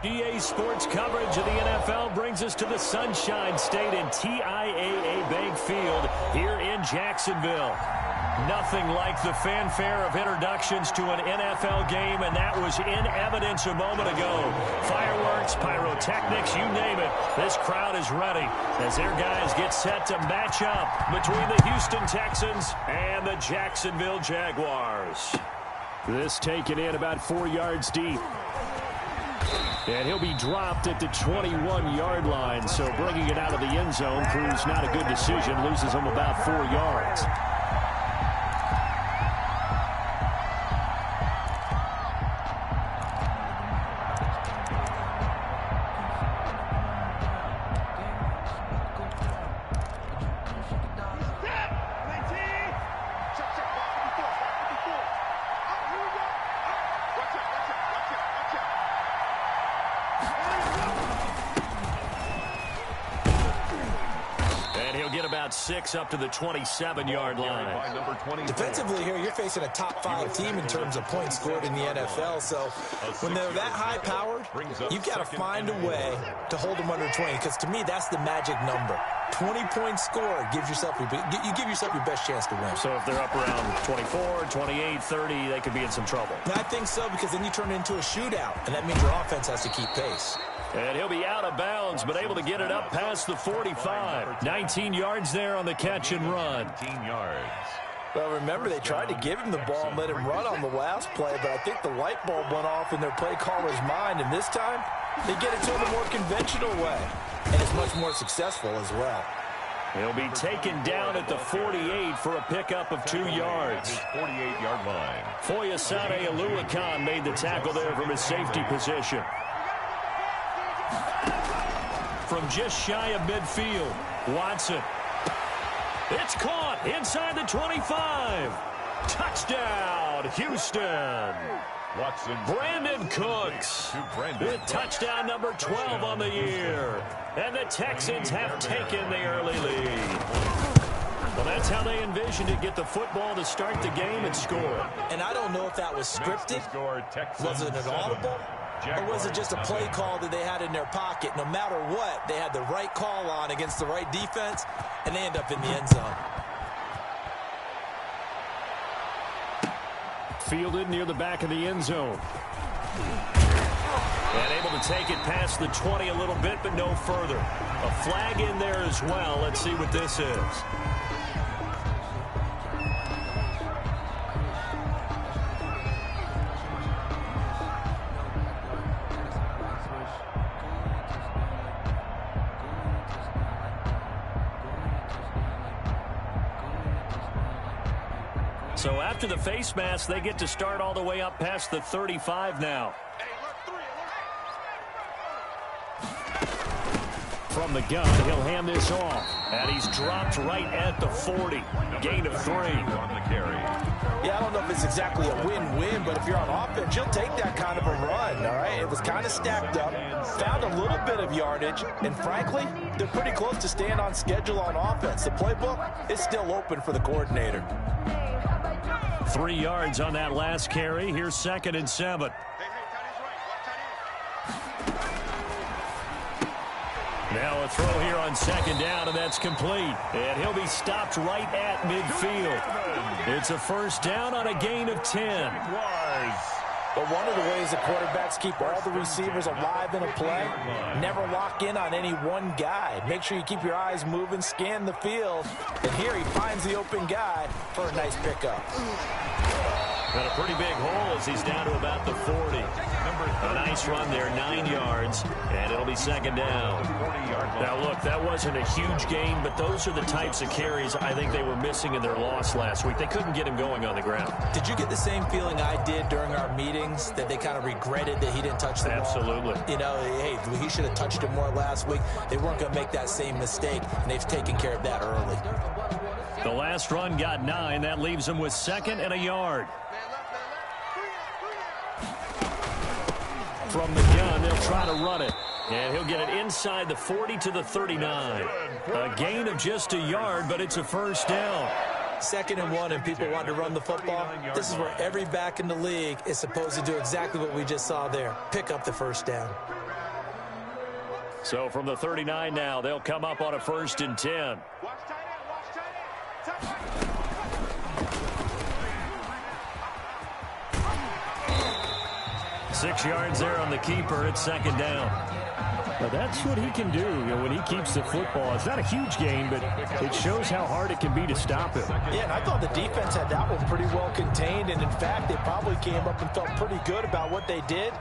EA Sports coverage of the NFL brings us to the Sunshine State in TIAA Bank Field here in Jacksonville. Nothing like the fanfare of introductions to an NFL game, and that was in evidence a moment ago. Fireworks, pyrotechnics, you name it. This crowd is ready as their guys get set to match up between the Houston Texans and the Jacksonville Jaguars. This taken in about 4 yards deep. And he'll be dropped at the 21-yard line, so bringing it out of the end zone proves not a good decision, loses him about 4 yards. About 6 up to the 27-yard line. Defensively here, you're facing a top-5 team in terms of points scored in the NFL. So when they're that high-powered, you've got to find a way to hold them under 20. Because to me, that's the magic number. 20 points scored gives yourself you give yourself your best chance to win. So if they're up around 24, 28, 30, they could be in some trouble. I think so, because then you turn it into a shootout, and that means your offense has to keep pace. And he'll be out of bounds, but able to get it up past the 45. 19 yards there on the catch and run. 19 yards. Well, remember, they tried to give him the ball and let him run on the last play, but I think the light bulb went off in their play caller's mind, and this time they get it to him a more conventional way, and it's much more successful as well. He'll be taken down at the 48 for a pickup of 2 yards. 48-yard line. Foyesade Aluakan made the tackle there from his safety position. From just shy of midfield, Watson. It's caught inside the 25. Touchdown, Houston. Watson. Brandon Cooks with touchdown number 12 on the year. And the Texans have taken the early lead. Well, that's how they envisioned it, get the football to start the game and score. And I don't know if that was scripted. Was it an audible? Or was it just a play call that they had in their pocket? No matter what, they had the right call on against the right defense, and they end up in the end zone. Fielded near the back of the end zone. And able to take it past the 20 a little bit, but no further. A flag in there as well. Let's see what this is. So after the face mask, they get to start all the way up past the 35 now. From the gun, he'll hand this off. And he's dropped right at the 40. Gain of 3. On the carry. Yeah, I don't know if it's exactly a win-win, but if you're on offense, you'll take that kind of a run, all right? It was kind of stacked up, found a little bit of yardage, and frankly, they're pretty close to staying on schedule on offense. The playbook is still open for the coordinator. 3 yards on that last carry. Here's 2nd and 7. Now a throw here on 2nd down, and that's complete. And he'll be stopped right at midfield. It's a first down on a gain of 10. But one of the ways the quarterbacks keep all the receivers alive in a play, never lock in on any one guy. Make sure you keep your eyes moving, scan the field. And here he finds the open guy for a nice pickup. Got a pretty big hole as he's down to about the 40. A nice run there, 9 yards, and it'll be 2nd down. Now, look, that wasn't a huge gain, but those are the types of carries I think they were missing in their loss last week. They couldn't get him going on the ground. Did you get the same feeling I did during our meetings, that they kind of regretted that he didn't touch the ball? Absolutely. You know, hey, he should have touched it more last week. They weren't going to make that same mistake, and they've taken care of that early. The last run got 9. That leaves him with 2nd and a yard. From the gun, they'll try to run it. And he'll get it inside the 40 to the 39. A gain of just a yard, but it's a first down. 2nd and 1, and people want to run the football. This is where every back in the league is supposed to do exactly what we just saw there. Pick up the first down. So from the 39 now, they'll come up on a 1st and 10. 6 yards there on the keeper. It's 2nd down. Well, that's what he can do, when he keeps the football. It's not a huge gain, but it shows how hard it can be to stop him. Yeah, and I thought the defense had that one pretty well contained, and in fact, they probably came up and felt pretty good about what they did.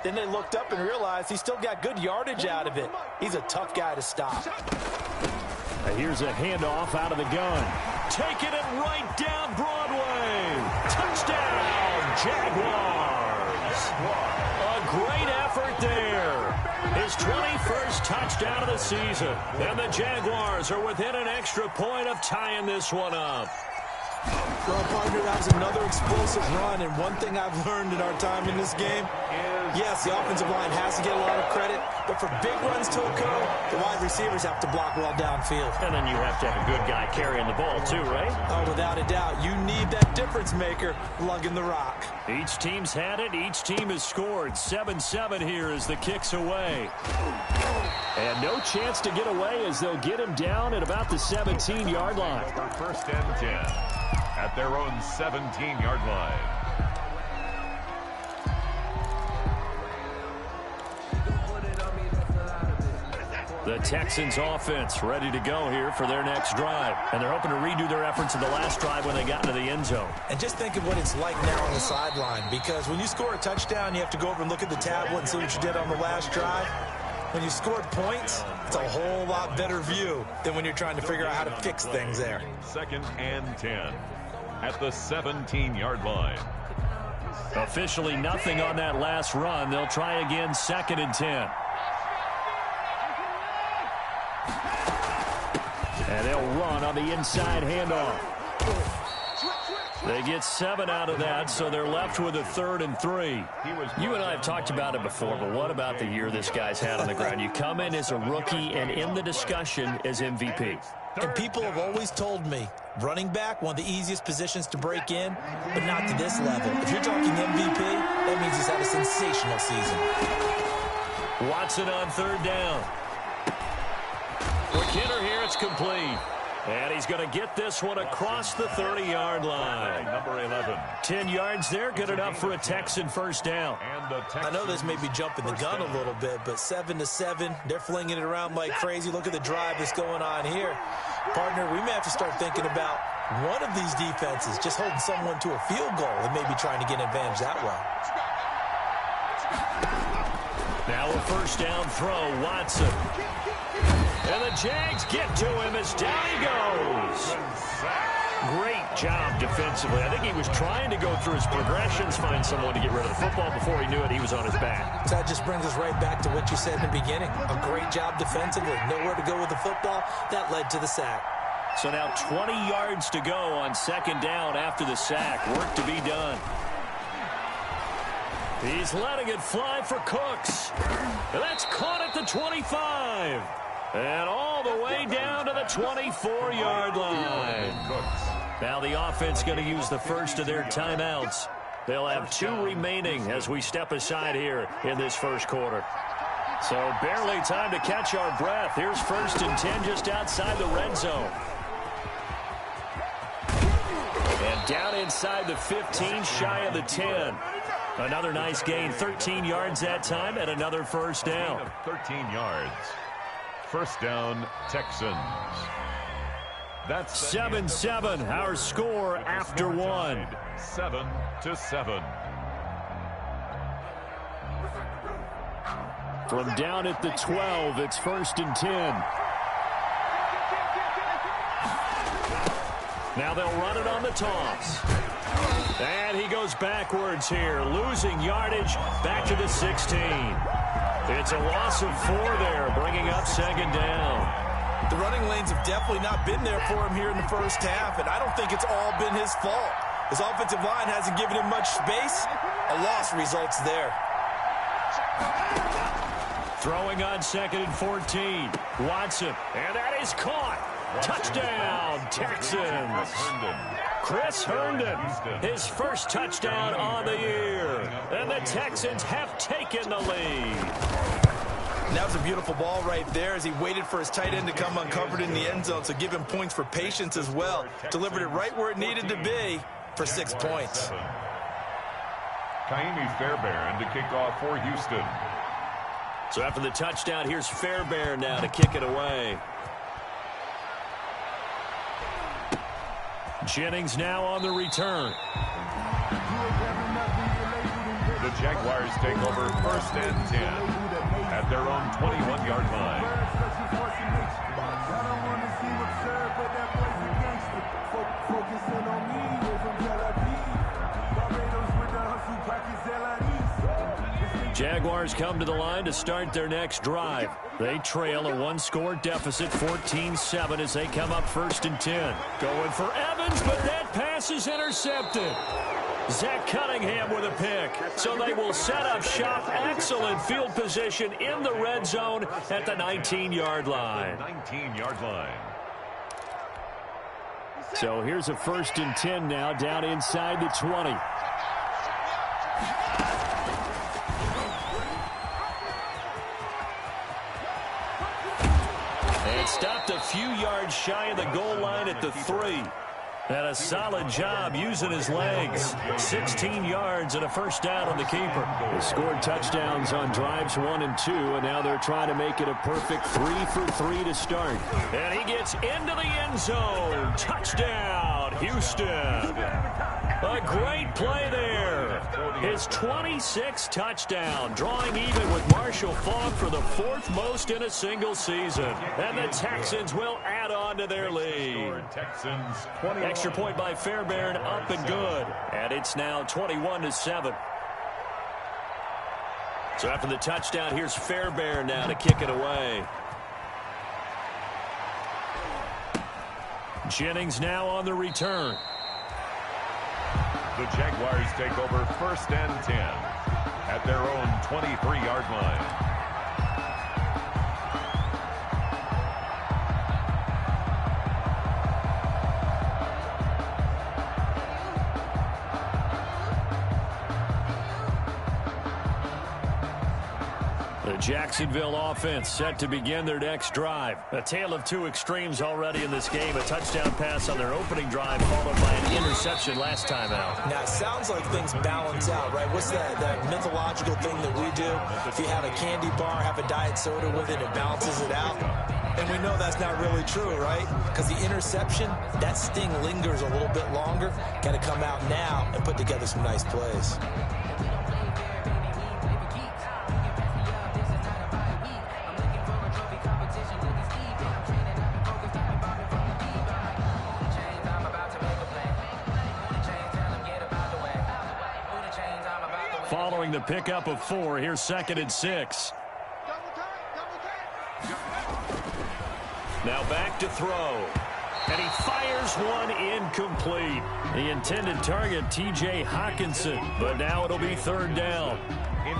Then they looked up and realized he still got good yardage out of it. He's a tough guy to stop. Here's a handoff out of the gun. Taking it right down Broadway. Touchdown, Jaguars. A great effort there. His 21st touchdown of the season. And the Jaguars are within an extra point of tying this one up. Well, partner, that was another explosive run, and one thing I've learned in our time in this game, yes, the offensive line has to get a lot of credit, but for big runs to occur, the wide receivers have to block well downfield. And then you have to have a good guy carrying the ball too, right? Oh, without a doubt. You need that difference maker lugging the rock. Each team's had it. Each team has scored. 7-7 here as the kick's away. And no chance to get away as they'll get him down at about the 17-yard line. For 1st and 10 at their own 17-yard line. The Texans offense ready to go here for their next drive. And they're hoping to redo their efforts in the last drive when they got into the end zone. And just think of what it's like now on the sideline, because when you score a touchdown, you have to go over and look at the tablet and see what you did on the last drive. When you scored points, it's a whole lot better view than when you're trying to figure out how to fix things there. 2nd and 10 at the 17-yard line. Officially nothing on that last run. They'll try again 2nd and 10. And they'll run on the inside handoff. They get 7 out of that, so they're left with a 3rd and 3. You and I have talked about it before, but what about the year this guy's had on the ground? You come in as a rookie and in the discussion as MVP. And people have always told me, running back, one of the easiest positions to break in, but not to this level. If you're talking MVP, that means he's had a sensational season. Watson on 3rd down. Quick hitter here, it's complete. And he's going to get this one across the 30-yard line. Number 11. 10 yards there, good enough for a Texan 1st down. I know this may be jumping the gun a little bit, but 7-7, they're flinging it around like crazy. Look at the drive that's going on here. Partner, we may have to start thinking about one of these defenses just holding someone to a field goal and maybe trying to get an advantage that way. Now a 1st down throw, Watson. And the Jags get to him as down he goes. Great job defensively. I think he was trying to go through his progressions, find someone to get rid of the football. Before he knew it, he was on his back. So that just brings us right back to what you said in the beginning. A great job defensively. Nowhere to go with the football. That led to the sack. So now 20 yards to go on 2nd down after the sack. Work to be done. He's letting it fly for Cooks. And that's caught at the 25. And all the way down to the 24-yard line. Now the offense going to use the first of their timeouts. They'll have 2 remaining as we step aside here in this 1st quarter. So barely time to catch our breath. Here's 1st and 10 just outside the red zone. And down inside the 15, shy of the 10. Another nice gain, 13 yards that time, and another 1st down. 13 yards. 1st down, Texans. That's 7-7, our score after 1. 7-7. From down at the 12, it's 1st and 10. Now they'll run it on the toss. And he goes backwards here, losing yardage back to the 16. It's a loss of 4 there, bringing up 2nd down. The running lanes have definitely not been there for him here in the 1st half, and I don't think it's all been his fault. His offensive line hasn't given him much space. A loss results there. Throwing on 2nd and 14. Watson, and that is caught. Touchdown, Texans. Chris Herndon, his 1st touchdown on the year. And the Texans have taken the lead. And that was a beautiful ball right there as he waited for his tight end to come uncovered in the end zone, so give him points for patience as well. Delivered it right where it needed to be for 6 points. Kaimi Fairbairn to kick off for Houston. So after the touchdown, here's Fairbairn now to kick it away. Jennings now on the return. The Jaguars take over 1st and 10 at their own 21-yard line. Jaguars come to the line to start their next drive. They trail a one-score deficit, 14-7, as they come up 1st and 10. Going for Evans, but that pass is intercepted. Zach Cunningham with a pick. So they will set up shop. Excellent field position in the red zone at the 19-yard line. 19-yard line. So here's a 1st and 10 now, down inside the 20. And stopped a few yards shy of the goal line at the 3. And a solid job using his legs. 16 yards and a 1st down on the keeper. They scored touchdowns on drives 1 and 2, and now they're trying to make it a perfect 3 for 3 to start. And he gets into the end zone. Touchdown, Houston. A great play there. His 26th touchdown, drawing even with Marshall Faulk for the 4th most in a single season. And the Texans will add on to their lead. Extra point by Fairbairn, up and good. And it's now 21-7. So after the touchdown, here's Fairbairn now to kick it away. Jennings now on the return. The Jaguars take over 1st and 10 at their own 23-yard line. The Jacksonville offense set to begin their next drive. A tale of two extremes already in this game. A touchdown pass on their opening drive followed by an interception last time out. Now, it sounds like things balance out, right? What's that mythological thing that we do? If you have a candy bar, have a diet soda with it, it balances it out. And we know that's not really true, right? Because the interception, that sting lingers a little bit longer. Got to come out now and put together some nice plays. Following the pickup of 4, here's 2nd and 6. Now back to throw. And he fires one incomplete. The intended target, T.J. Hawkinson. But now it'll be 3rd down.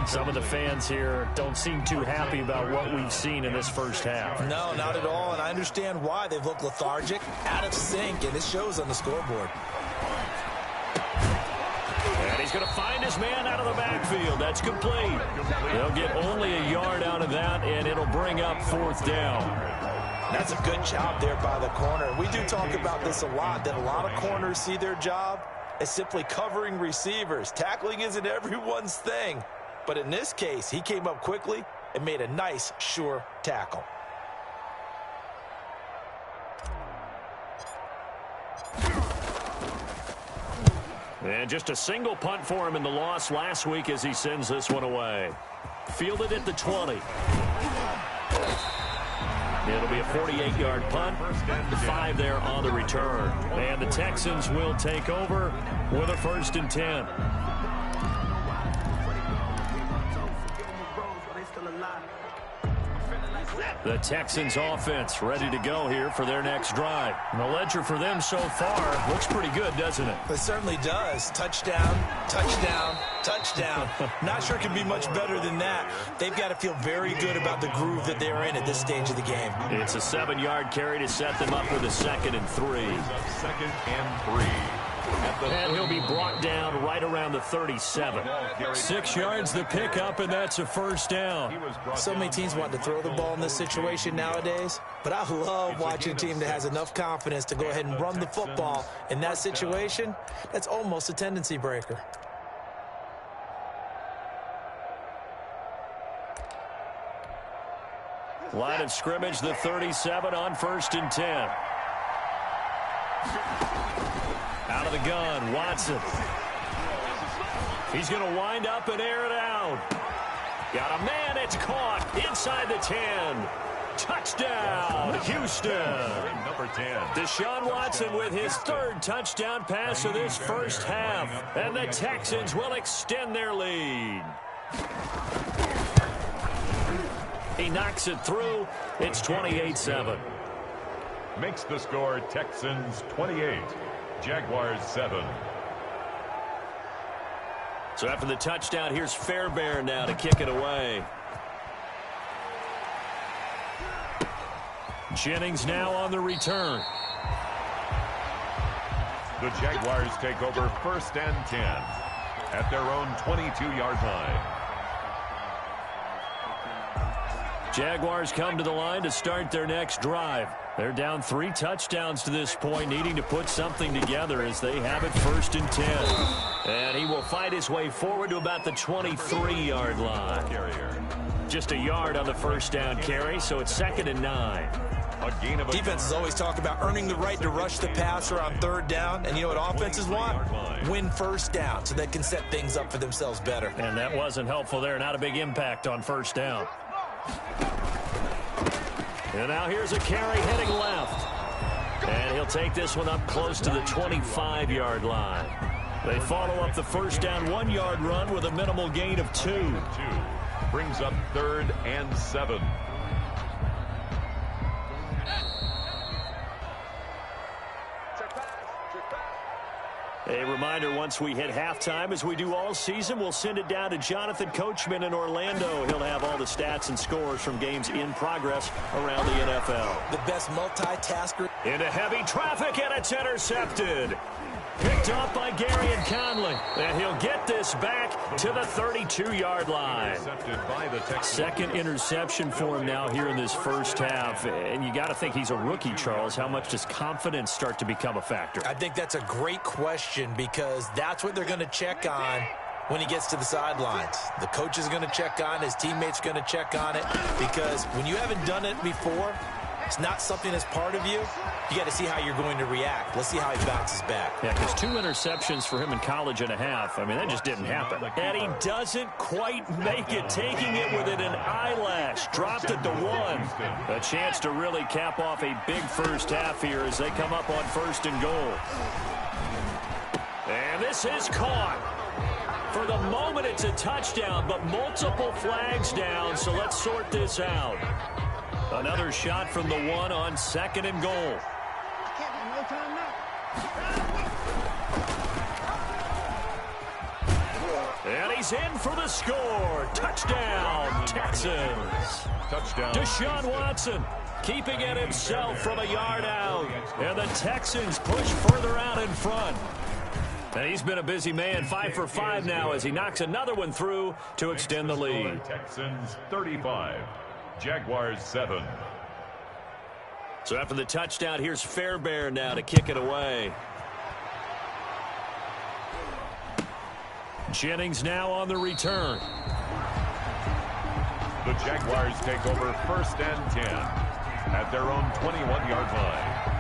Some of the fans here don't seem too happy about what we've seen in this first half. No, not at all. And I understand why. They've looked lethargic, out of sync, and it shows on the scoreboard. And he's going to find his man out of the backfield. That's complete. They'll get only a yard out of that, and it'll bring up 4th down. That's a good job there by the corner. We do talk about this a lot, that a lot of corners see their job as simply covering receivers. Tackling isn't everyone's thing. But in this case, he came up quickly and made a nice, sure tackle. And just a single punt for him in the loss last week as he sends this one away. Fielded at the 20. It'll be a 48-yard punt. 5 there on the return. And the Texans will take over with a 1st and 10. The Texans offense ready to go here for their next drive. And the ledger for them so far looks pretty good, doesn't it? It certainly does. Touchdown, touchdown, touchdown. Not sure it can be much better than that. They've got to feel very good about the groove that they're in at this stage of the game. It's a 7-yard carry to set them up with a 2nd and 3. 2nd and 3. And he'll be brought down right around the 37. 6 yards the pickup, and that's a first down. So many teams want to throw the ball in this situation nowadays, but I love watching a team that has enough confidence to go ahead and run the football. In that situation, that's almost a tendency breaker. Line of scrimmage, the 37 on 1st and 10. Out of the gun, Watson. He's going to wind up and air it out. Got a man, it's caught inside the 10. Touchdown, Houston. Number 10. Deshaun Watson with his 3rd touchdown pass of this first half. And the Texans will extend their lead. He knocks it through. It's 28-7. Makes the score Texans 28, Jaguars 7. So after the touchdown, here's Fairbairn now to kick it away. Jennings now on the return. The Jaguars take over 1st and 10 at their own 22-yard line. Jaguars come to the line to start their next drive. They're down 3 touchdowns to this point, needing to put something together as they have it 1st and 10. And he will fight his way forward to about the 23-yard line. Just a yard on the 1st down carry, so it's 2nd and 9. Defenses always talk about earning the right to rush the passer on 3rd down. And you know what offenses want? Win 1st down so they can set things up for themselves better. And that wasn't helpful there. Not a big impact on 1st down. And now here's a carry heading left. And he'll take this one up close to the 25-yard line. They follow up the 1st down 1-yard run with a minimal gain of 2. Brings up 3rd and 7. A reminder, once we hit halftime, as we do all season, we'll send it down to Jonathan Coachman in Orlando. He'll have all the stats and scores from games in progress around the NFL. The best multitasker. Into heavy traffic, and it's intercepted. Picked up by Gary and Conley. And he'll get this back to the 32-yard line. Second interception for him now here in this first half. And you got to think he's a rookie, Charles. How much does confidence start to become a factor? I think that's a great question because that's what they're going to check on when he gets to the sidelines. The coach is going to check on, his teammates are going to check on it, because when you haven't done it before, it's not something that's part of you. You got to see how you're going to react. Let's see how he bounces back. Yeah, because 2 interceptions for him in college and a half. I mean, that just didn't happen. And he doesn't quite make it, taking it within an eyelash. Dropped it to 1. A chance to really cap off a big first half here as they come up on 1st and goal. And this is caught. For the moment, it's a touchdown, but multiple flags down, so let's sort this out. Another shot from the 1 on 2nd and goal. And he's in for the score. Touchdown, Texans. Touchdown. Deshaun Watson keeping it himself from a yard out. And the Texans push further out in front. And he's been a busy man, 5 for 5 now as he knocks another one through to extend the lead. Texans 35. Jaguars 7. So after the touchdown, here's Fairbairn now to kick it away. Jennings now on the return. The Jaguars take over 1st and 10 at their own 21-yard line.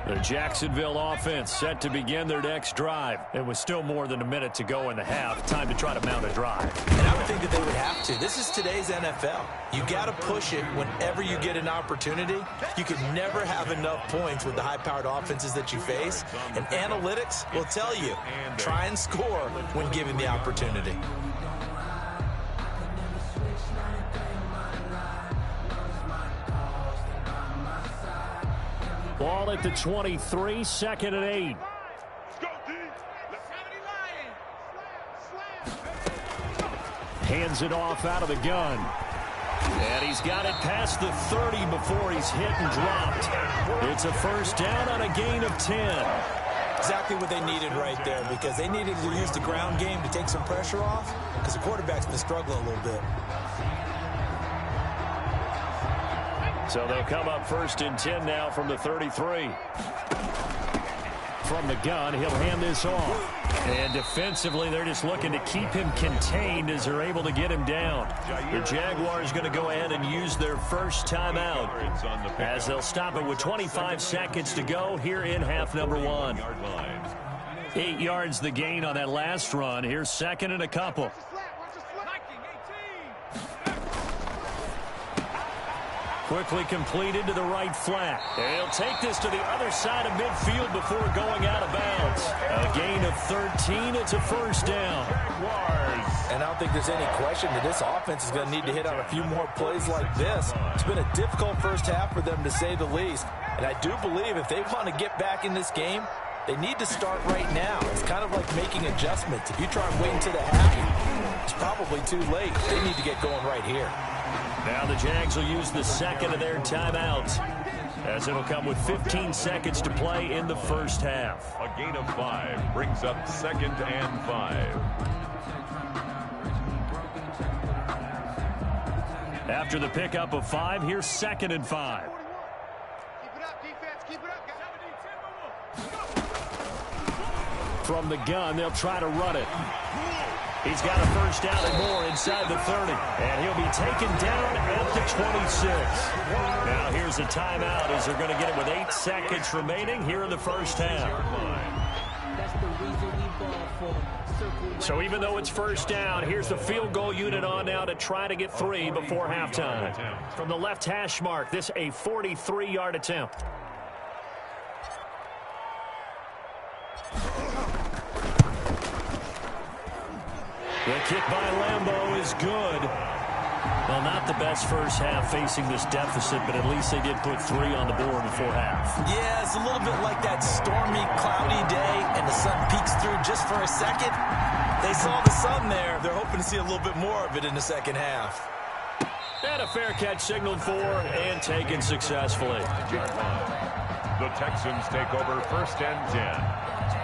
The Jacksonville offense set to begin their next drive. It was still more than a minute to go in the half. Time to try to mount a drive. And I would think that they would have to. This is today's NFL. You got to push it whenever you get an opportunity. You can never have enough points with the high-powered offenses that you face. And analytics will tell you, try and score when given the opportunity. Ball at the 23, 2nd and 8. Hands it off out of the gun. And he's got it past the 30 before he's hit and dropped. It's a first down on a gain of 10. Exactly what they needed right there, because they needed to use the ground game to take some pressure off, because the quarterback's been struggling a little bit. So they'll come up first and 10 now from the 33. From the gun, he'll hand this off. And defensively, they're just looking to keep him contained as they're able to get him down. The Jaguars going to go ahead and use their first timeout as they'll stop it with 25 seconds to go here in half number 1. 8 yards the gain on that last run. Here's second and a couple. Quickly completed to the right flat. And he'll take this to the other side of midfield before going out of bounds. A gain of 13. It's a first down. And I don't think there's any question that this offense is going to need to hit on a few more plays like this. It's been a difficult first half for them, to say the least. And I do believe if they want to get back in this game, they need to start right now. It's kind of like making adjustments. If you try and wait until the half, it's probably too late. They need to get going right here. Now the Jags will use the second of their timeouts, as it'll come with 15 seconds to play in the first half. A gain of 5 brings up second and 5. After the pickup of 5, here's second and 5. Keep it up, defense. Keep it up. From the gun, they'll try to run it. He's got a first down and more inside the 30. And he'll be taken down at the 26. Now here's a timeout as they're going to get it with 8 seconds remaining here in the first half. So even though it's first down, here's the field goal unit on now to try to get 3 before halftime. From the left hash mark, this a 43-yard attempt. The kick by Lambeau is good. Well, not the best first half facing this deficit, but at least they did put 3 on the board before half. Yeah, it's a little bit like that stormy, cloudy day, and the sun peeks through just for a second. They saw the sun there. They're hoping to see a little bit more of it in the second half. And a fair catch signaled for and taken successfully. The Texans take over first and 10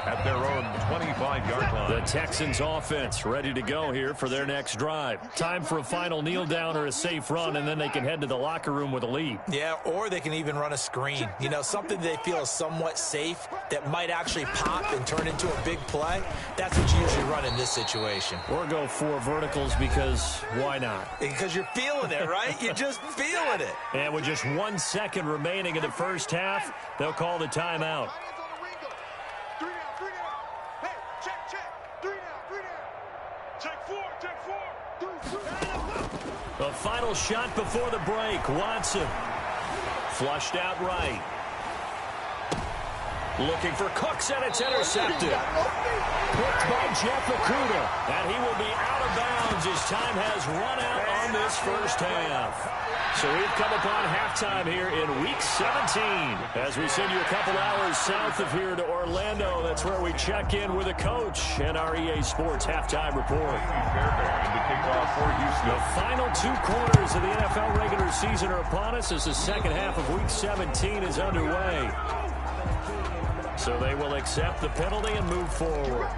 at their own 25-yard line. The Texans offense ready to go here for their next drive. Time for a final kneel down or a safe run, and then they can head to the locker room with a lead. Yeah, or they can even run a screen. You know, something they feel is somewhat safe that might actually pop and turn into a big play. That's what you usually run in this situation. Or go 4 verticals, because why not? Because you're feeling it, right? You're just feeling it. And with just 1 second remaining in the first half, they'll call the timeout. The final shot before the break. Watson flushed out right. Looking for Cooks, and it's intercepted. Picked by Jeff Okudah. And he will be out of bounds as time has run out on this first half. So we've come upon halftime here in Week 17. As we send you a couple hours south of here to Orlando, that's where we check in with a coach and our EA Sports halftime report. The final 2 quarters of the NFL regular season are upon us as the second half of Week 17 is underway. So they will accept the penalty and move forward.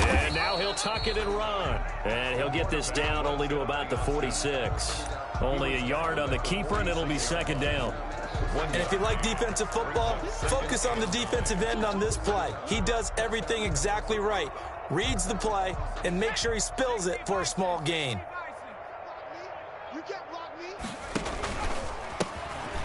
And now he'll tuck it and run. And he'll get this down only to about the 46. Only a yard on the keeper, and it'll be second down. And if you like defensive football, focus on the defensive end on this play. He does everything exactly right. Reads the play and make sure he spills it for a small gain.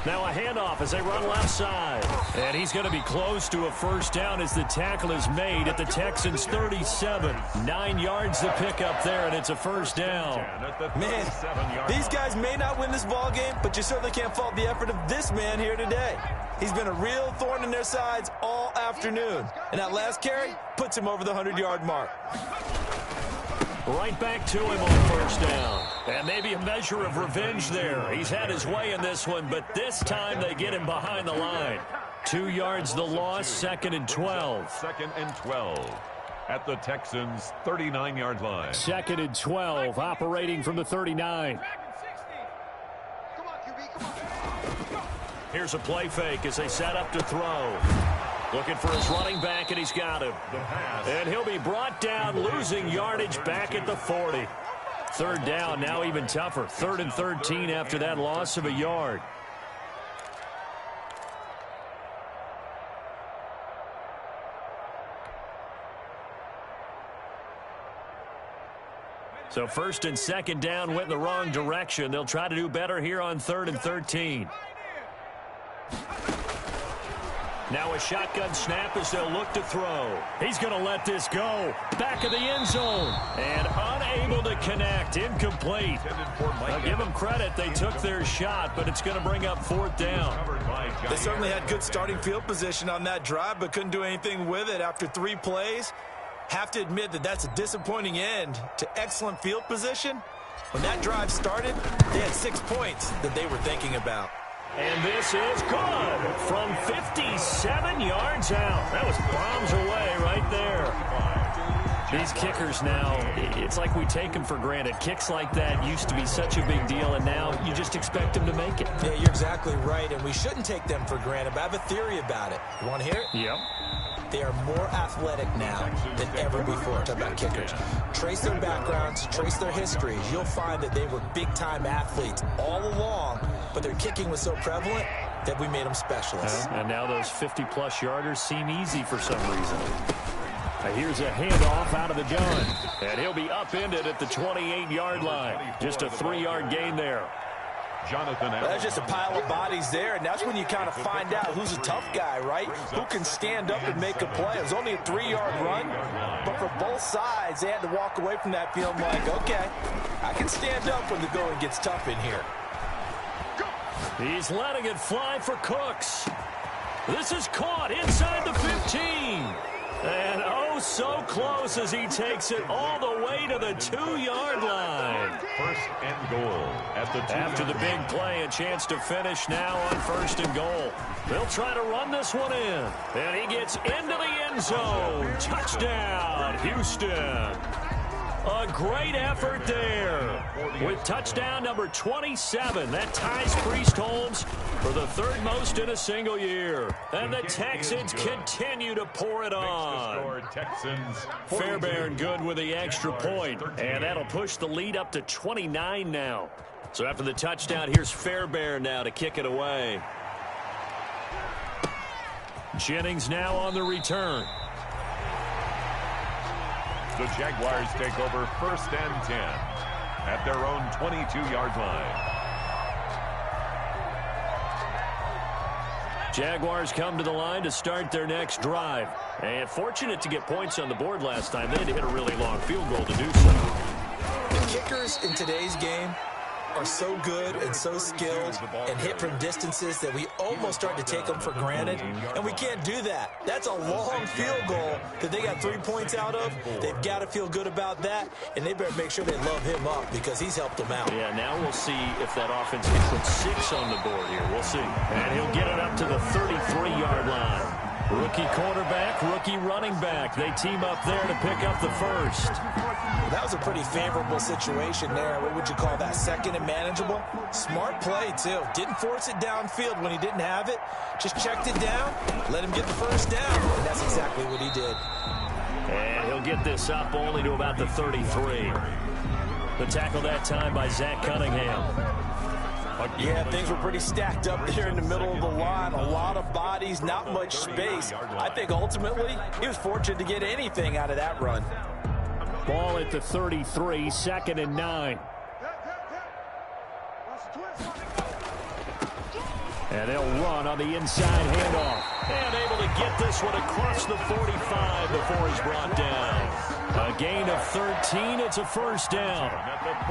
Now a handoff as they run left side. And he's going to be close to a first down as the tackle is made at the Texans' 37. 9 yards to pick up there, and it's a first down. Man, these guys may not win this ball game, but you certainly can't fault the effort of this man here today. He's been a real thorn in their sides all afternoon. And that last carry puts him over the 100-yard mark. Right back to him on first down. And maybe a measure of revenge there. He's had his way in this one, but this time they get him behind the line. 2 yards the loss, 2nd and 12. 2nd and 12 at the Texans' 39-yard line. 2nd and 12, operating from the 39. Come on, QB, come on. Here's a play fake as they set up to throw. Looking for his running back, and he's got him. And he'll be brought down, losing yardage back at the 40. 3rd down, now even tougher. 3rd and 13 after that loss of a yard. So 1st and 2nd down went in the wrong direction. They'll try to do better here on 3rd and 13. Now a shotgun snap as they'll look to throw. He's going to let this go. Back of the end zone. And unable to connect. Incomplete. I'll give them credit. They took their shot, but it's going to bring up 4th down. They certainly had good starting field position on that drive, but couldn't do anything with it after 3 plays. Have to admit that that's a disappointing end to excellent field position. When that drive started, they had 6 points that they were thinking about. And this is good from 57 yards out. That was bombs away right there. These kickers now, it's like we take them for granted. Kicks like that used to be such a big deal, and now you just expect them to make it. Yeah, you're exactly right, and we shouldn't take them for granted, but I have a theory about it. You want to hear it? Yep. They are more athletic now than ever before. Talk about kickers. Trace their backgrounds, trace their histories. You'll find that they were big-time athletes all along, but their kicking was so prevalent that we made them specialists. And now those 50-plus yarders seem easy for some reason. Here's a handoff out of the gun. And he'll be upended at the 28-yard line. Just a 3-yard gain there. Jonathan Allen. That's just a pile of bodies there, and that's when you kind of find out who's a tough guy, right? Who can stand up and make a play. It was only a 3-yard run, but for both sides, they had to walk away from that feeling like, okay, I can stand up when the going gets tough in here. He's letting it fly for Cooks. This is caught inside the 15. And oh, so close as he takes it all the way to the 2-yard line. 1st and goal at the 2. After the big play, a chance to finish now on 1st and goal. They'll try to run this one in. And he gets into the end zone. Touchdown, Houston. A great effort there with touchdown number 27. That ties Priest Holmes for the 3rd most in a single year. And the Texans continue to pour it on. Fairbairn good with the extra point. And that'll push the lead up to 29 now. So after the touchdown, here's Fairbairn now to kick it away. Jennings now on the return. The Jaguars take over 1st and 10 at their own 22-yard line. Jaguars come to the line to start their next drive. And fortunate to get points on the board last time. They had to hit a really long field goal to do so. The kickers in today's game are so good and so skilled and hit from distances that we almost start to take them for granted, and we can't do that. That's a long field goal that they got 3 points out of. They've got to feel good about that, and they better make sure they love him up because he's helped them out. Yeah, now we'll see if that offense can put 6 on the board here. We'll see. And he'll get it up to the 33-yard line. Rookie quarterback, rookie running back. They team up there to pick up the 1st. That was a pretty favorable situation there. What would you call that? 2nd and manageable? Smart play, too. Didn't force it downfield when he didn't have it. Just checked it down, let him get the 1st down. And that's exactly what he did. And he'll get this up only to about the 33. The tackle that time by Zach Cunningham. Yeah, things were pretty stacked up there in the middle of the line. A lot of bodies, not much space. I think ultimately he was fortunate to get anything out of that run. Ball at the 33, 2nd and 9. And they'll run on the inside handoff. And able to get this one across the 45 before he's brought down. A gain of 13. It's a first down.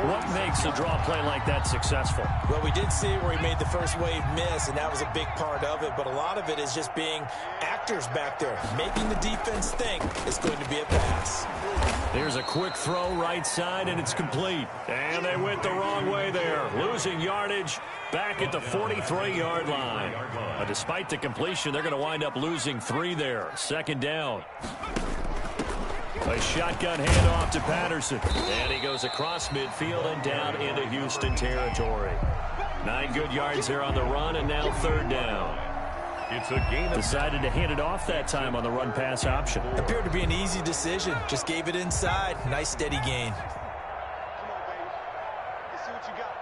What makes a draw play like that successful? Well, we did see where he made the first wave miss, and that was a big part of it. But a lot of it is just being actors back there, making the defense think it's going to be a pass. Here's a quick throw right side, and it's complete. And they went the wrong way there, losing yardage back at the 43-yard line. Despite the completion, they're going to wind up losing 3 there. Second down. A shotgun handoff to Patterson. And he goes across midfield and down into Houston territory. 9 good yards there on the run, and now third down. It's a gain. Decided to hand it off that time on the run-pass option. Appeared to be an easy decision. Just gave it inside. Nice, steady gain. Come on, baby. Let's see what you got.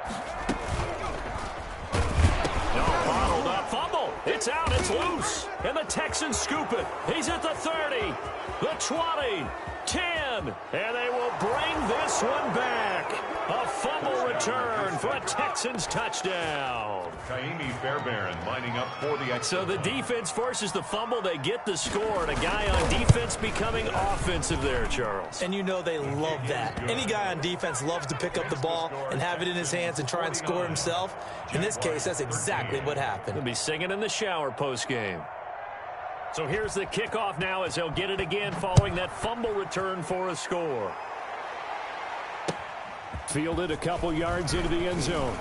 No, bottled up. Fumble. It's out. It's loose. And the Texans scoop it. He's at the 30, the 20, 10. And they will bring this one back. A fumble return for a Texans touchdown. Kaimi Fairbairn lining up for the extra. So the defense forces the fumble. They get the score. And a guy on defense becoming offensive there, Charles. And you know they love that. Any guy on defense loves to pick up the ball and have it in his hands and try and score himself. In this case, that's exactly what happened. He'll be singing in the shower post-game. So here's the kickoff now as they'll get it again following that fumble return for a score. Fielded a couple yards into the end zone.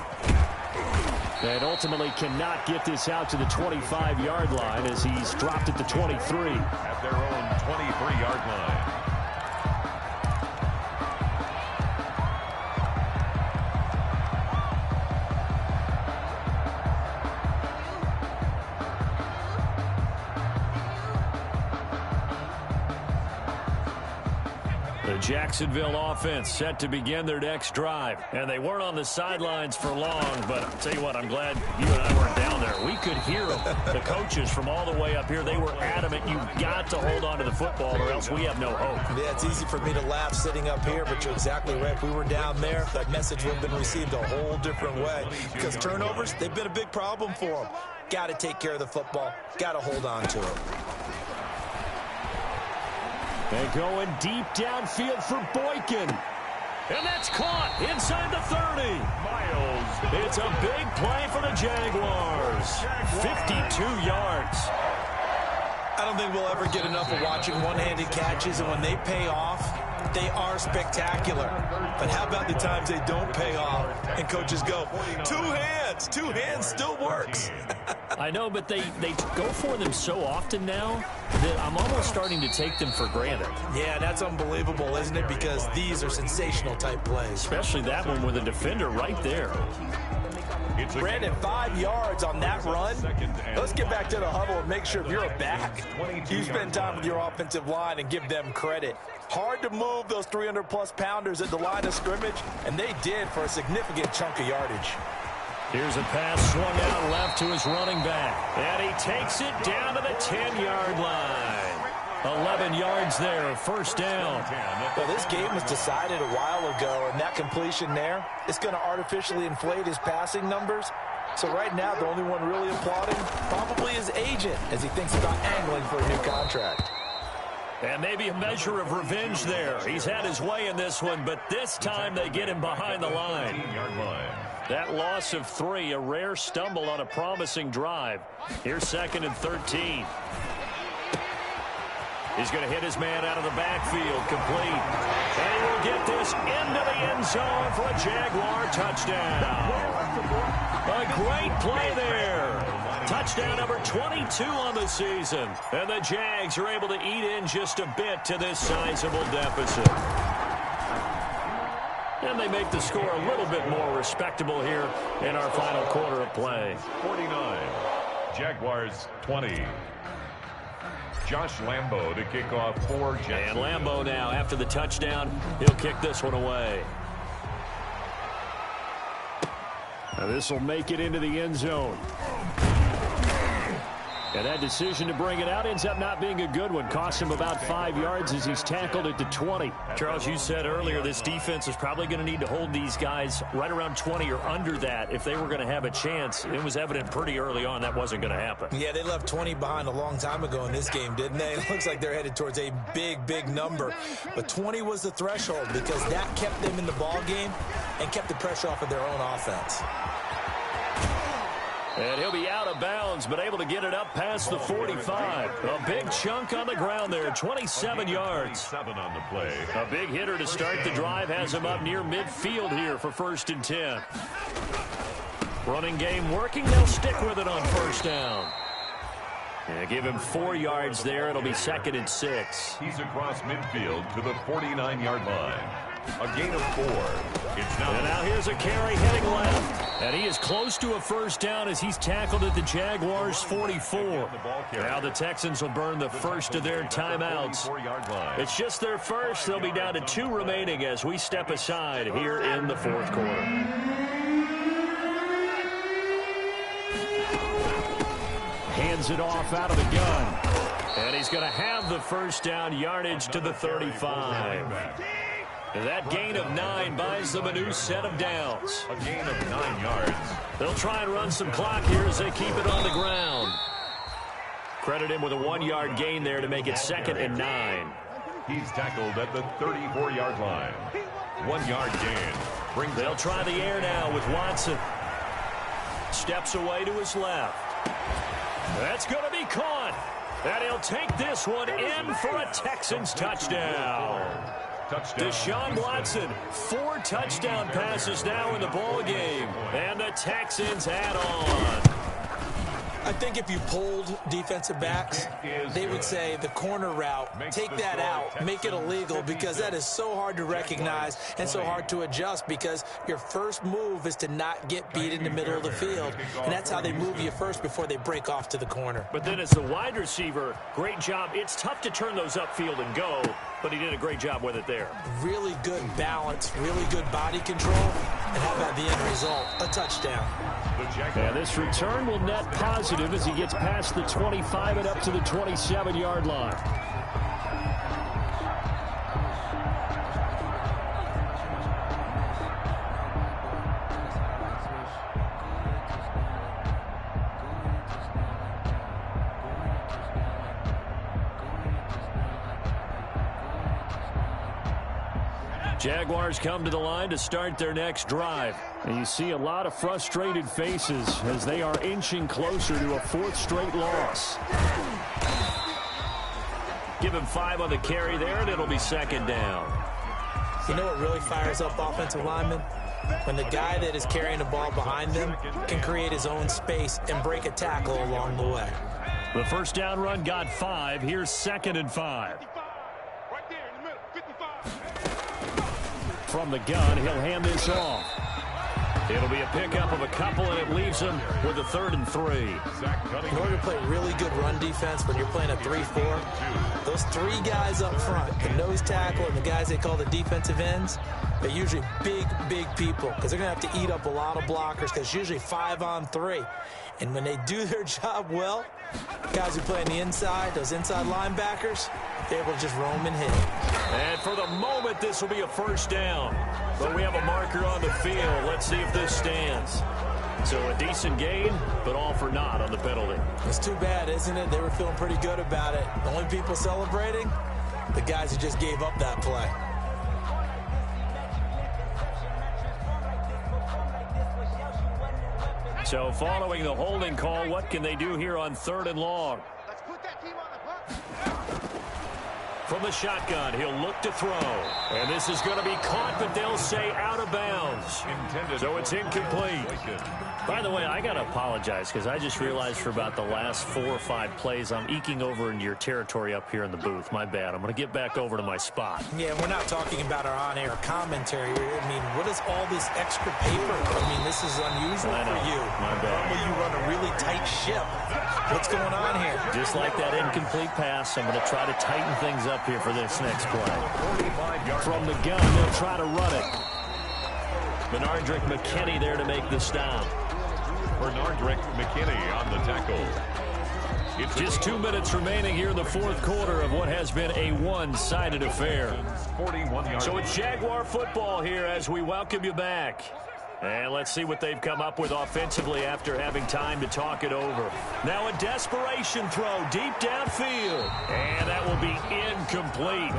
And ultimately cannot get this out to the 25-yard line as he's dropped at the 23. At their own 23-yard line. The Jacksonville offense set to begin their next drive. And they weren't on the sidelines for long, but I'll tell you what, I'm glad you and I weren't down there. We could hear them. The coaches from all the way up here, they were adamant, you've got to hold on to the football or else we have no hope. Yeah, it's easy for me to laugh sitting up here, but you're exactly right. If we were down there, that message would have been received a whole different way. Because turnovers, they've been a big problem for them. Got to take care of the football. Got to hold on to it. And going deep downfield for Boykin. And that's caught inside the 30. Miles. It's a big play for the Jaguars. 52 yards. I don't think we'll ever get enough of watching one-handed catches, and when they pay off, they are spectacular. But how about the times they don't pay off and coaches go, two hands still works. I know, but they go for them so often now that I'm almost starting to take them for granted. Yeah, that's unbelievable, isn't it? Because these are sensational type plays. Especially that one with a defender right there. Brandon, 5 yards on that run. Let's get back to the huddle and make sure if you're a back, you spend time with your offensive line and give them credit. Hard to move those 300-plus pounders at the line of scrimmage, and they did for a significant chunk of yardage. Here's a pass swung out left to his running back. And he takes it down to the 10-yard line. 11 yards there, first down. Well, this game was decided a while ago, and that completion there is going to artificially inflate his passing numbers. So right now, the only one really applauding probably his agent as he thinks about angling for a new contract. And maybe a measure of revenge there. He's had his way in this one, but this time they get him behind the line. That loss of 3, a rare stumble on a promising drive. Here's 2nd and 13. He's going to hit his man out of the backfield, complete. And he will get this into the end zone for a Jaguar touchdown. A great play there. Touchdown number 22 on the season. And the Jags are able to eat in just a bit to this sizable deficit. And they make the score a little bit more respectable here in our final quarter of play. 49, Jaguars 20. Josh Lambo to kick off for Jacksonville. And Lambo now, after the touchdown, he'll kick this one away. Now this will make it into the end zone. And that decision to bring it out ends up not being a good one. Cost him about 5 yards as he's tackled at the 20. Charles, you said earlier this defense is probably going to need to hold these guys right around 20 or under that if they were going to have a chance. It was evident pretty early on that wasn't going to happen. Yeah, they left 20 behind a long time ago in this game, didn't they? It looks like they're headed towards a big, big number. But 20 was the threshold because that kept them in the ball game and kept the pressure off of their own offense. And he'll be out of bounds, but able to get it up past the 45. A big chunk on the ground there, 27 yards. On the play. A big hitter to start the drive has him up near midfield here for 1st and 10. Running game working. They'll stick with it on 1st down. And give him 4 yards there. It'll be 2nd and 6. He's across midfield to the 49-yard line. A gain of 4. And now here's a carry heading left. And he is close to a 1st down as he's tackled at the Jaguars' 44. Now the Texans will burn the first of their timeouts. It's just their first. They'll be down to 2 remaining as we step aside here in the 4th quarter. Hands it off out of the gun. And he's going to have the 1st down yardage to the 35. That gain of 9 buys them a new set of downs. A gain of 9 yards. They'll try and run some clock here as they keep it on the ground. Credit him with a 1-yard gain there to make it 2nd and 9. He's tackled at the 34-yard line. 1-yard gain. They'll try the air now with Watson. Steps away to his left. That's going to be caught. And he'll take this one in for a Texans touchdown. Deshaun Watson, 4 touchdown passes now in the ball game. And the Texans add on. I think if you polled defensive backs, they would say the corner route, take that out, make it illegal, because that is so hard to recognize and so hard to adjust because your first move is to not get beat in the middle of the field. And that's how they move you first before they break off to the corner. But then as the wide receiver, great job. It's tough to turn those upfield and go, but he did a great job with it there. Really good balance, really good body control, and how about the end result? A touchdown. And this return will net positive as he gets past the 25 and up to the 27-yard line. Jaguars come to the line to start their next drive. And you see a lot of frustrated faces as they are inching closer to a 4th straight loss. Give him 5 on the carry there, and it'll be 2nd down. You know what really fires up offensive linemen? When the guy that is carrying the ball behind them can create his own space and break a tackle along the way. The 1st down run got 5. Here's 2nd and 5. Right there in the middle, 55. From the gun, he'll hand this off. It'll be a pickup of a couple, and it leaves him with a 3rd and 3. In order to play really good run defense when you're playing a 3-4, those 3 guys up front, the nose tackle and the guys they call the defensive ends, they're usually big, big people because they're going to have to eat up a lot of blockers because it's usually 5 on 3. And when they do their job well, guys who play on the inside, those inside linebackers, they're able to just roam and hit. And for the moment, this will be a 1st down. But we have a marker on the field. Let's see if this stands. So a decent gain, but all for naught on the penalty. It's too bad, isn't it? They were feeling pretty good about it. The only people celebrating, the guys who just gave up that play. So following the holding call, what can they do here on 3rd and long? Let's put that team on the puck. From the shotgun, he'll look to throw. And this is going to be caught, but they'll say out of bounds. So it's incomplete. By the way, I got to apologize because I just realized for about the last 4 or 5 plays, I'm eking over into your territory up here in the booth. My bad. I'm going to get back over to my spot. Yeah, we're not talking about our on-air commentary. I mean, what is all this extra paper? I mean, this is unusual for you. My bad. Normally you run a really tight ship. What's going on here? Just like that incomplete pass, I'm going to try to tighten things up here for this next play. From the gun, they'll try to run it. Bernardrick McKinney there to make the stop. Bernardrick McKinney on the tackle. Just 2 minutes remaining here in the fourth quarter of what has been a one-sided affair. So it's Jaguar football here as we welcome you back. And let's see what they've come up with offensively after having time to talk it over. Now a desperation throw deep downfield. And that will be incomplete.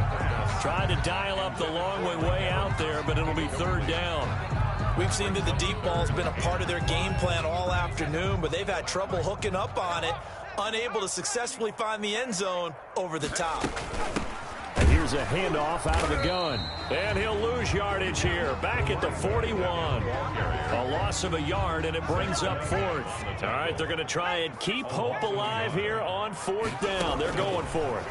Tried to dial up the long way out there, but it'll be third down. We've seen that the deep ball's been a part of their game plan all afternoon, but they've had trouble hooking up on it, unable to successfully find the end zone over the top. And here's a handoff out of the gun. And he'll lose yardage here. Back at the 41. A loss of a yard, and it brings up fourth. All right, they're going to try and keep hope alive here on fourth down. They're going for it.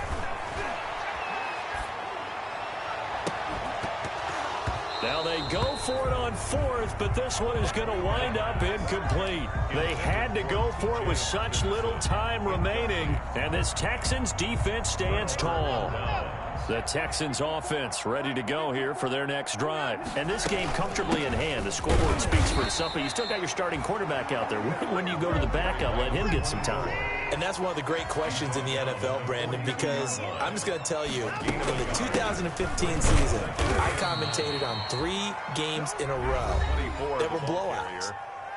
Now they go for it on fourth, but this one is going to wind up incomplete. They had to go for it with such little time remaining, and this Texans defense stands tall. The Texans offense ready to go here for their next drive. And this game comfortably in hand. The scoreboard speaks for itself, but you still got your starting quarterback out there. When do you go to the backup, let him get some time? And that's one of the great questions in the NFL, Brandon, because I'm just going to tell you, in the 2015 season, I commentated on 3 games in a row that were blowouts.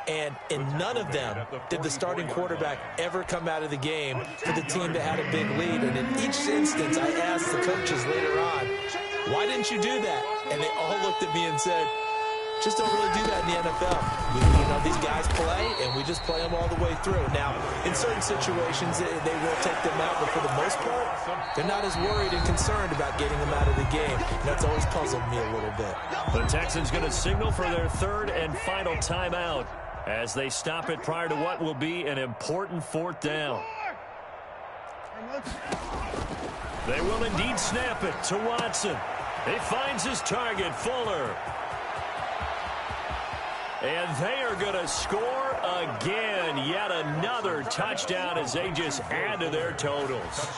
And in none of them did the starting quarterback ever come out of the game for the team that had a big lead. And in each instance, I asked the coaches later on, why didn't you do that? And they all looked at me and said, just don't really do that in the NFL. You know, these guys play, and we just play them all the way through. Now, in certain situations, they will take them out, but for the most part, they're not as worried and concerned about getting them out of the game. And that's always puzzled me a little bit. The Texans going to signal for their third and final timeout as they stop it prior to what will be an important fourth down. They will indeed snap it to Watson. He finds his target, Fuller. And they are going to score again. Yet another touchdown as they just add to their totals.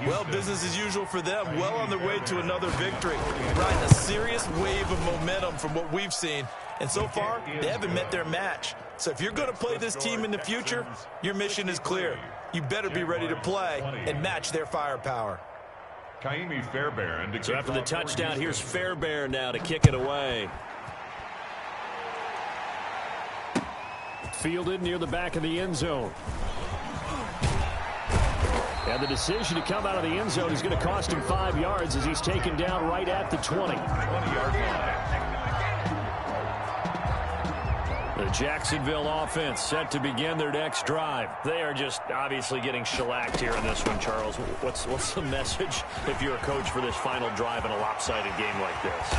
Well, business as usual for them. Well on their way to another victory. Riding a serious wave of momentum from what we've seen. And so far, they haven't met their match. So if you're going to play this team in the future, your mission is clear. You better be ready to play and match their firepower. So after the touchdown, here's Fairbairn now to kick it away. Fielded near the back of the end zone. And the decision to come out of the end zone is going to cost him 5 yards as he's taken down right at the 20. 20-yard line. The Jacksonville offense set to begin their next drive. They are just obviously getting shellacked here in this one, Charles. What's the message if you're a coach for this final drive in a lopsided game like this?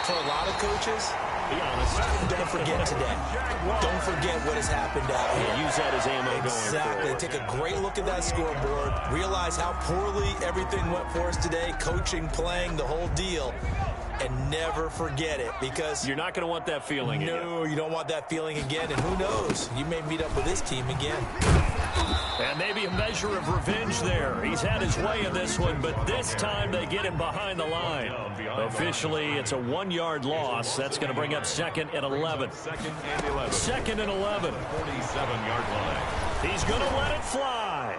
For a lot of coaches, be honest, don't forget today. Don't forget what has happened out here. Use that as ammo going Exactly. forward. Take a great look at that scoreboard. Realize how poorly everything went for us today. Coaching, playing, the whole deal. And never forget it, because you're not going to want that feeling again. No, you don't want that feeling again. And who knows? You may meet up with this team again. And maybe a measure of revenge there. He's had his way in this one, but this time they get him behind the line. Officially, it's a 1-yard loss. That's going to bring up second and 11. Second and 11. 47-yard line. He's going to let it fly.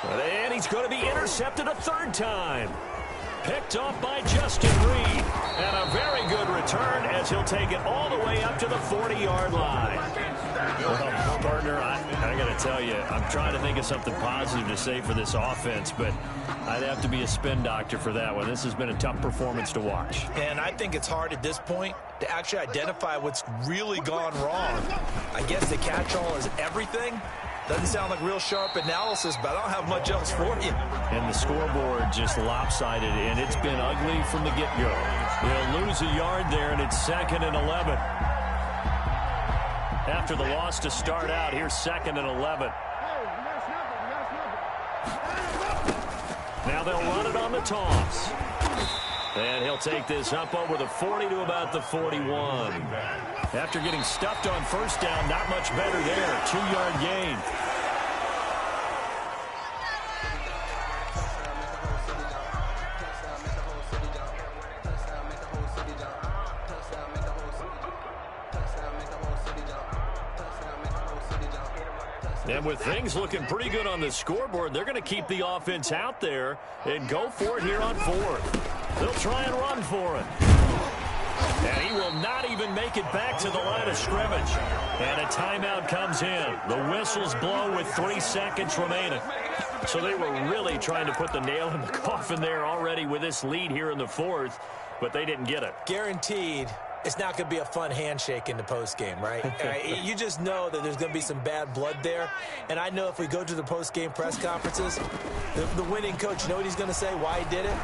And he's going to be intercepted a third time. Picked off by Justin Reed. And a very good return as he'll take it all the way up to the 40-yard line. Well, partner, I got to tell you, I'm trying to think of something positive to say for this offense, but I'd have to be a spin doctor for that one. This has been a tough performance to watch. And I think it's hard at this point to actually identify what's really gone wrong. I guess the catch-all is everything. Doesn't sound like real sharp analysis, but I don't have much else for you. And the scoreboard just lopsided, and it's been ugly from the get-go. He'll lose a yard there, and it's second and 11. After the loss to start out, here's second and 11. Now they'll run it on the toss. And he'll take this up over the 40 to about the 41. After getting stuffed on first down, not much better there. 2-yard gain. And with things looking pretty good on the scoreboard, they're going to keep the offense out there and go for it here on fourth. They'll try and run for it. And he will not even make it back to the line of scrimmage. And a timeout comes in. The whistles blow with 3 seconds remaining. So they were really trying to put the nail in the coffin there already with this lead here in the fourth, but they didn't get it. Guaranteed. It's not going to be a fun handshake in the postgame, right? You just know that there's going to be some bad blood there. And I know if we go to the postgame press conferences, the winning coach, you know what he's going to say, why he did it?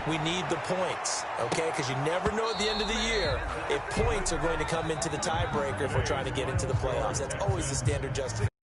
We need the points, okay? Because you never know at the end of the year if points are going to come into the tiebreaker if we're trying to get into the playoffs. That's always the standard justification.